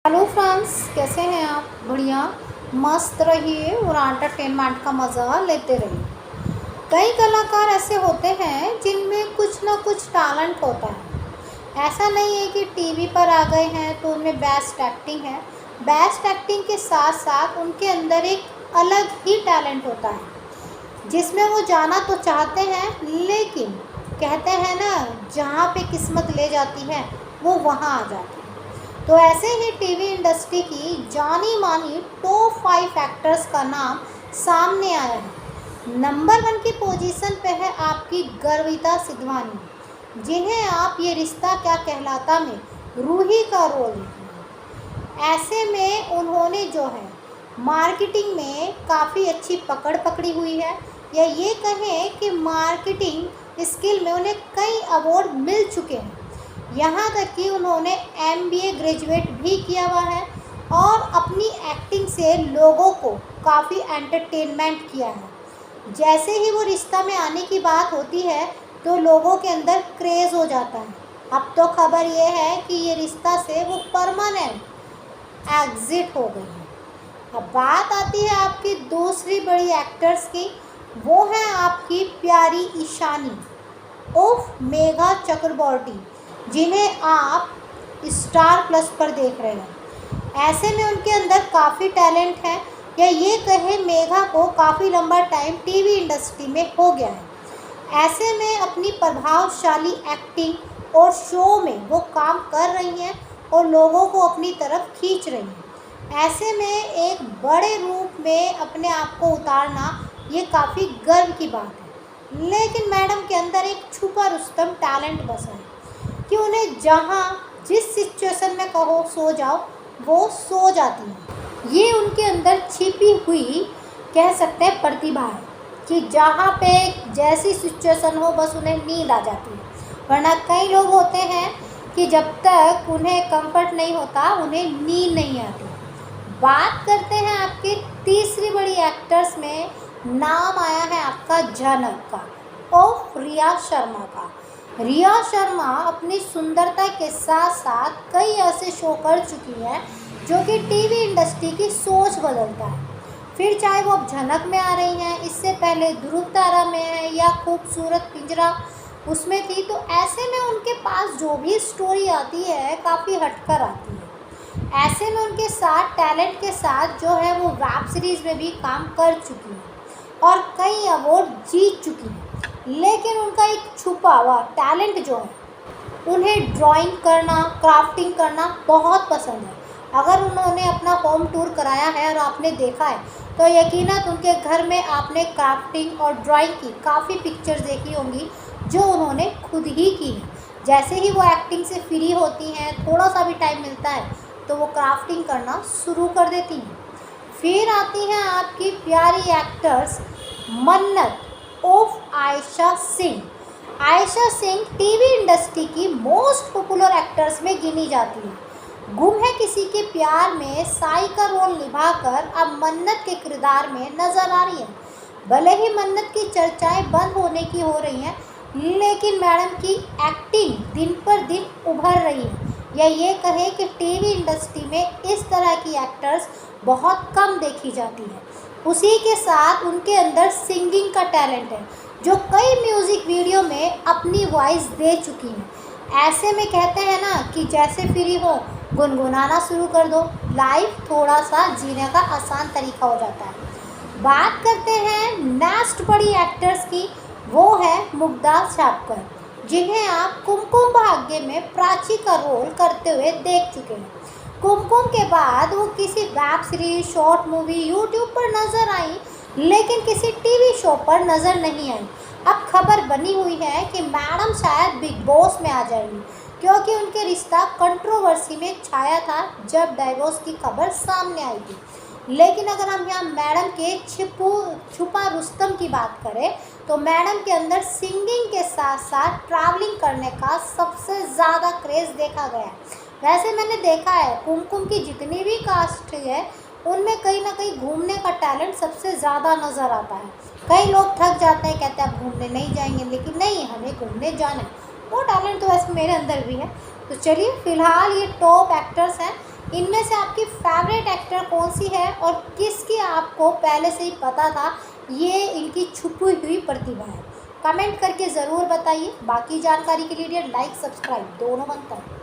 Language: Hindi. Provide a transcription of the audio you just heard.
हेलो फ्रेंड्स, कैसे हैं आप? बढ़िया मस्त रहिए और एंटरटेनमेंट का मज़ा लेते रहिए। कई कलाकार ऐसे होते हैं जिनमें कुछ ना कुछ टैलेंट होता है। ऐसा नहीं है कि टीवी पर आ गए हैं तो उनमें बेस्ट एक्टिंग है। बेस्ट एक्टिंग के साथ साथ उनके अंदर एक अलग ही टैलेंट होता है जिसमें वो जाना तो चाहते हैं, लेकिन कहते हैं ना, जहाँ पे किस्मत ले जाती है वो वहाँ आ जाती है। तो ऐसे ही टीवी इंडस्ट्री की जानी मानी टॉप 5 एक्टर्स का नाम सामने आया है। नंबर 1 की पोजीशन पे है आपकी गर्विता सिद्धवानी, जिन्हें आप ये रिश्ता क्या कहलाता में रूही का रोल निभाया। ऐसे में उन्होंने जो है मार्केटिंग में काफ़ी अच्छी पकड़ पकड़ी हुई है, या ये कहें कि मार्केटिंग स्किल में उन्हें कई अवार्ड मिल चुके हैं। यहाँ तक कि उन्होंने MBA ग्रेजुएट भी किया हुआ है और अपनी एक्टिंग से लोगों को काफ़ी एंटरटेनमेंट किया है। जैसे ही वो रिश्ता में आने की बात होती है तो लोगों के अंदर क्रेज़ हो जाता है। अब तो खबर ये है कि ये रिश्ता से वो परमानेंट एग्जिट हो गई है। अब बात आती है आपकी दूसरी बड़ी एक्टर्स की, वो है आपकी प्यारी ईशानी उर्फ मेघा चक्रवर्ती, जिन्हें आप स्टार प्लस पर देख रहे हैं। ऐसे में उनके अंदर काफ़ी टैलेंट है, या ये कहें मेघा को काफ़ी लंबा टाइम टीवी इंडस्ट्री में हो गया है। ऐसे में अपनी प्रभावशाली एक्टिंग और शो में वो काम कर रही हैं और लोगों को अपनी तरफ खींच रही हैं। ऐसे में एक बड़े रूप में अपने आप को उतारना ये काफ़ी गर्व की बात है। लेकिन मैडम के अंदर एक छुपा रुस्तम टैलेंट बसा है कि उन्हें जहाँ जिस सिचुएशन में कहो सो जाओ, वो सो जाती हैं। ये उनके अंदर छिपी हुई कह सकते हैं प्रतिभा है कि जहाँ पे जैसी सिचुएशन हो बस उन्हें नींद आ जाती है। वरना कई लोग होते हैं कि जब तक उन्हें कंफर्ट नहीं होता उन्हें नींद नहीं आती। बात करते हैं आपकी तीसरी बड़ी एक्टर्स में, नाम आया है आपका जनक का और रिया शर्मा का। रिया शर्मा अपनी सुंदरता के साथ साथ कई ऐसे शो कर चुकी हैं जो कि टीवी इंडस्ट्री की सोच बदलता है। फिर चाहे वो अब झनक में आ रही हैं, इससे पहले ध्रुव तारा में है, या खूबसूरत पिंजरा उसमें थी। तो ऐसे में उनके पास जो भी स्टोरी आती है काफ़ी हटकर आती है। ऐसे में उनके साथ टैलेंट के साथ जो है वो वेब सीरीज़ में भी काम कर चुकी हैं और कई अवार्ड जीत चुकी हैं। लेकिन उनका एक छुपा हुआ टैलेंट जो है, उन्हें ड्राइंग करना, क्राफ्टिंग करना बहुत पसंद है। अगर उन्होंने अपना होम टूर कराया है और आपने देखा है तो यकीनन उनके घर में आपने क्राफ्टिंग और ड्राइंग की काफ़ी पिक्चर्स देखी होंगी जो उन्होंने खुद ही की है। जैसे ही वो एक्टिंग से फ्री होती हैं, थोड़ा सा भी टाइम मिलता है तो वो क्राफ्टिंग करना शुरू कर देती हैं। फिर आती हैं आपकी प्यारी एक्टर्स मन्नत of Ayesha Singh. Ayesha Singh TV industry की मोस्ट पॉपुलर एक्टर्स में गिनी जाती है। गुम है किसी के प्यार में साई का रोल निभाकर अब मन्नत के किरदार में नजर आ रही है। भले ही मन्नत की चर्चाएं बंद होने की हो रही हैं, लेकिन मैडम की एक्टिंग दिन पर दिन उभर रही है, या ये कहे कि टीवी इंडस्ट्री में इस तरह की एक्टर्स बहुत कम देखी जाती है। उसी के साथ उनके अंदर सिंगिंग का टैलेंट है, जो कई म्यूज़िक वीडियो में अपनी वॉइस दे चुकी हैं। ऐसे में कहते हैं ना कि जैसे फ्री हो गुनगुनाना शुरू कर दो, लाइफ थोड़ा सा जीने का आसान तरीका हो जाता है। बात करते हैं नेक्स्ट बड़ी एक्टर्स की, वो है मुग्धा छापकर, जिन्हें आप कुमकुम भाग्य में प्राची का रोल करते हुए देख चुके हैं। कुमकुम के बाद वो किसी web series, short movie, YouTube पर नज़र आई, लेकिन किसी टीवी शो पर नज़र नहीं आई। अब खबर बनी हुई है कि मैडम शायद बिग बॉस में आ जाएंगी, क्योंकि उनके रिश्ता कंट्रोवर्सी में छाया था जब डाइवोर्स की खबर सामने आई थी। लेकिन अगर हम यहाँ मैडम के छुपा रुस्तम की बात करें तो मैडम के अंदर सिंगिंग के साथ साथ ट्रैवलिंग करने का सबसे ज़्यादा क्रेज़ देखा गया है। वैसे मैंने देखा है कुमकुम की जितनी भी कास्ट है उनमें कहीं ना कहीं घूमने का टैलेंट सबसे ज़्यादा नज़र आता है। कई लोग थक जाते हैं, कहते हैं आप घूमने नहीं जाएंगे, लेकिन नहीं, हमें घूमने जाना है। वो टैलेंट तो वैसे मेरे अंदर भी है। तो चलिए, फ़िलहाल ये टॉप एक्टर्स हैं इनमें से आपकी फेवरेट एक्टर कौन सी है और किसकी आपको पहले से ही पता था ये इनकी छुपी हुई प्रतिभा है? कमेंट करके ज़रूर बताइए। बाकी जानकारी के लिए लाइक सब्सक्राइब दोनों बनता है।